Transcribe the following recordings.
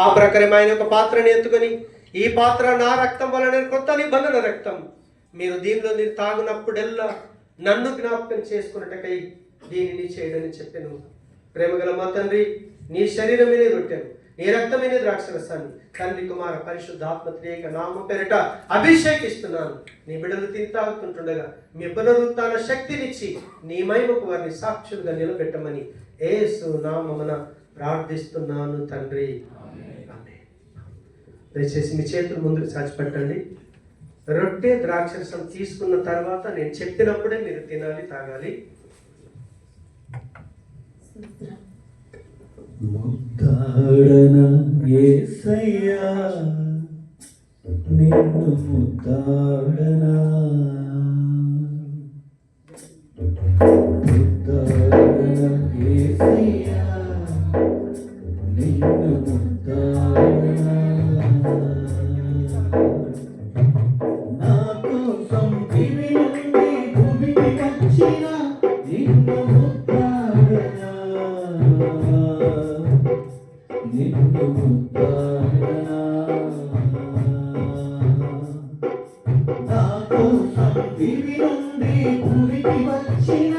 ఆ ప్రకారమైన ఒక పాత్రని ఎత్తుకొని, ఈ పాత్ర నా రక్తం వలన కొత్త నిబంధన రక్తం, మీరు దీనిలో మీరు తాగునప్పుడెల్లా నన్ను జ్ఞాపకం చేసుకున్నట్టకై దీనిని చేయడని చెప్పాను. ప్రేమగల మా తండ్రి, నీ శరీరమే రొట్టెను, నీ రక్తమైన ద్రాక్షరసాన్ని తండ్రి కుమార పరిశుద్ధాత్మ త్రియేక నామ పేరిట అభిషేకిస్తున్నాను. నీ బిడ్డలు తిని తాగుతుంటుండగా మీ పునరుత్థాన శక్తినిచ్చి నీ మహిమకు వారిని సాక్షులుగా నిలబెట్టమని యేసు నామమున ప్రార్థిస్తున్నాను తండ్రి. దయచేసి మీ చేతులు ముందుకు చాచిపెట్టండి. రొట్టె ద్రాక్షరసం తీసుకున్న తర్వాత నేను చెప్పినప్పుడే మీరు తినాలి, తాగాలి. ముద్దాడన యేసయ్యా నిన్ను ముద్దాడనా, ముద్దాడన యేసయ్యా నిన్ను ముద్దాడనా, నా కోసం దివి నుండి భూమికి వచ్చిన నిన్ను ముద్దాడనా, నిన్ను ముద్దాడనా, నా కోసం దివి నుండి భూమికి వచ్చిన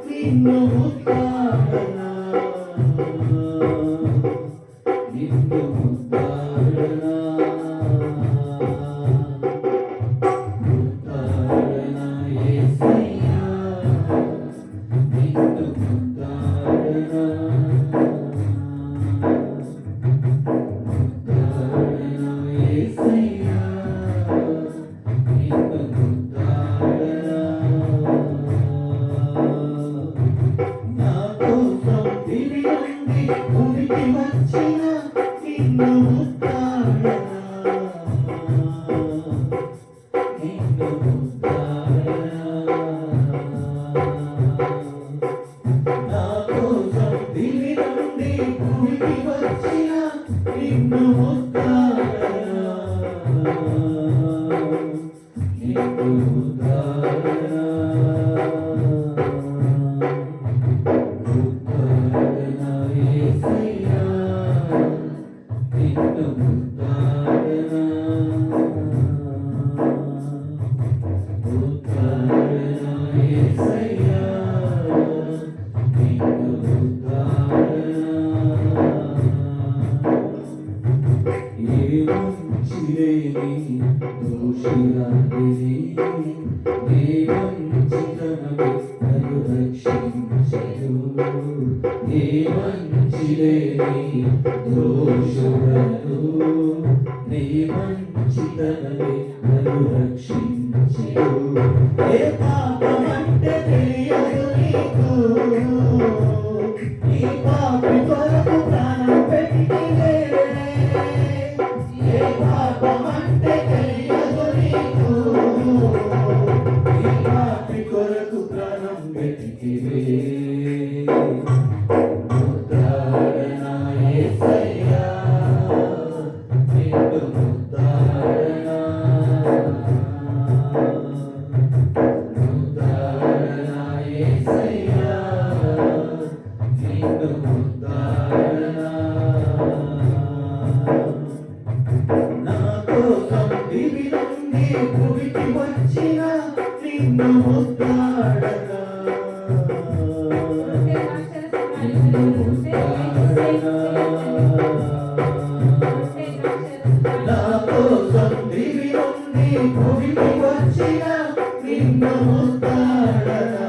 నిన్ను ముద్దాడనా, నిన్ను ముద్దాడనా, ముద్దాడనా యేసయ్యా నిన్ను ముద్దాడనా, ముద్దాడనా యేసయ్యా నిన్ను ముద్దాడనా, నా కోసం దివి నుండి భూమికి వచ్చిన నిన్ను ముద్దాడనా, నిన్ను ముద్దాడనా, నా కోసం దివి నుండి భూమికి వచ్చిన నిన్ను ముద్దాడనా, నిన్ను ముద్దాడనా, ముద్దాడనా యేసయ్యా నిన్ను ముద్దాడనా, ముద్దాడనా యేసయ్యా నిన్ను ముద్దాడనా, ఏ మంచిలేని దోషిరాలిని నీ మంచితనమే నన్ను రక్షించెను, నీ మంచిలేని దోషుడను నీ మంచితనమే నన్ను రక్షించెను, ఏ పాపమంటే తెలియదు నీకు, నీ పాపి కొరకు ప్రాణం పెట్టినే, ఏ పాపమంటే తెలియదు నీకు, నీ పాపి కొరకు ప్రాణం పెట్టినే, ముద్దాడనా యేసయ్యా నిన్ను ముద్దాడనా, ముద్దాడనా యేసయ్యా నిన్ను ముద్దాడనా, నా కోసం దివి నుండి భూమికి వచ్చిన నిన్ను ముద్దాడనా, నిన్ను ముద్దాడనా, నా కోసం దివి నుండి భూమికి వచ్చిన నిన్ను ముద్దాడనా,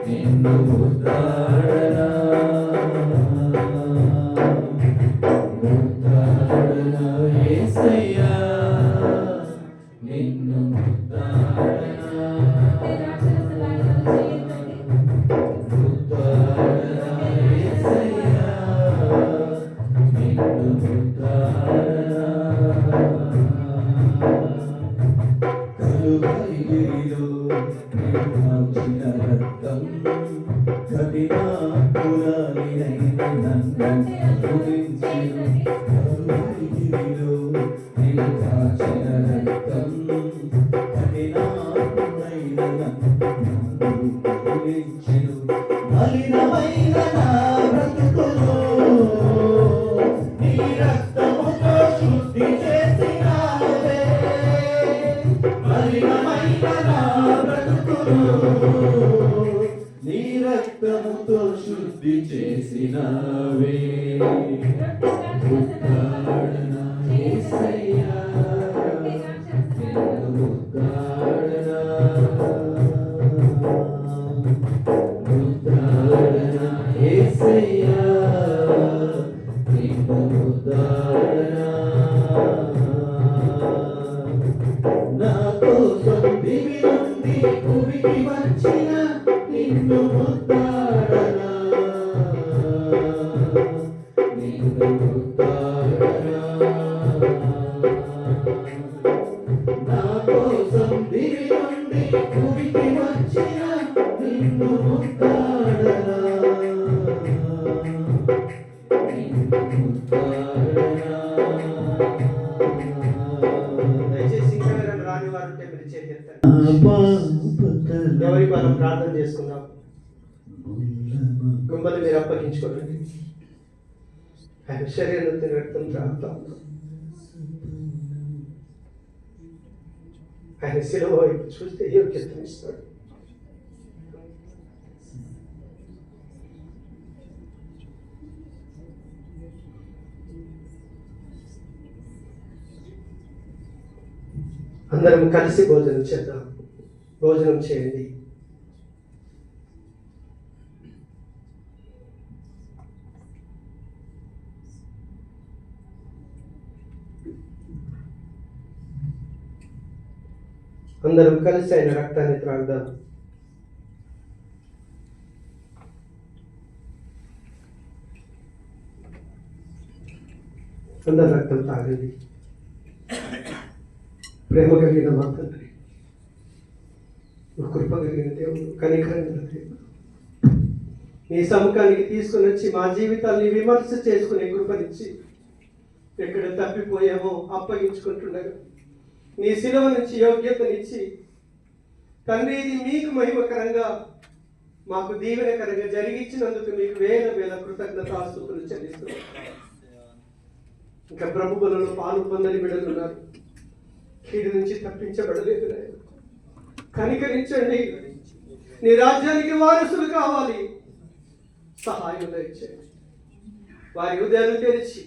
నిన్ను ముద్దాడనా, ముద్దాడనా యేసయ్యా నిన్ను ముద్దాడనా, ముద్దాడనా యేసయ్యా నిన్ను ముద్దాడనా, కలువరిగిరిలో నీవు కాచిన రక్తం కఠినాత్మురాలినైన నన్ను కరుణించెను, కలువరిగిరిలో నీవు కాచిన రక్తం కఠినాత్ముడైన నన్ను కరుణించెను, మలినమైన నా బ్రతుకులో నా కోసం దివి నుండి భూమికి వచ్చిన నిన్ను ముద్దాడనా, నిన్ను ముద్దాడనా. నా కోసం దివి నుండి భూమికి వచ్చిన నిన్ను ముద్దాడనా, నిన్ను ముద్దాడనా. దయచేసి ఇంకా ఎవరైనా రాని వారు ఉంటే మీరు చేతి ఎత్తండి. ఎవరికి మనం ప్రార్థన చేసుకుందాం. మిమ్మల్ని మీరు అప్పగించుకోండి. ఆయన శరీరం రక్తం త్రాగుతాం. ఆయన శిలువ వైపు చూస్తే యోగ్యతనిస్తాడు. అందరం కలిసి భోజనం చేద్దాం. భోజనం చేయండి. అందరం కలిసి ఆయన రక్తాన్ని త్రాగుదాం. అందరు రక్తం తాగండి. ప్రేమ కలిగిన మా తండ్రి, కృప కలిగిన దేవుడు, కనికరం గల దేవుడు, నీ సముఖానికి తీసుకుని వచ్చి మా జీవితాన్ని విమర్శ చేసుకునే కృపనిచ్చి ఎక్కడ తప్పిపోయామో అప్పగించుకుంటుండగా నీ శిలువ నుంచి యోగ్యతనిచ్చి తండ్రి ఇది మీకు మహిమకరంగా మాకు దీవెనకరంగా జరిగించినందుకు మీకు వేల వేల కృతజ్ఞతాస్తుతులు చెల్లిస్తున్నాం. ఇంకా ప్రభువులలో పాలు పొందని బిడ్డలున్నారు, కీడు నుంచి తప్పించబడలేదు. కనికరించండి. నీ రాజ్యానికి వారసులు కావాలి. సహాయం దయచేయండి. వారి హృదయాలు తెరిచి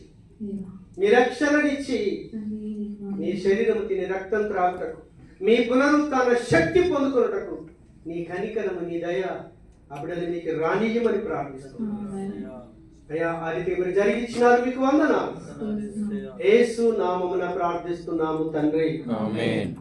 మీ రక్షణనిచ్చి నీ శరీరం తిని రక్తం త్రాగుటకు, మీ పునరుత్థాన శక్తి పొందుకున్నటకు నీ కనికరము నీ దయ అప్పుడది నీకు రానియమని ప్రార్థిస్తున్నాను. అయ్యా ఆ రీతి మీరు జరిగించినారు, మీకు వందనాలు. యేసు నామమున ప్రార్థిస్తున్నాము తండ్రి. ఆమేన్.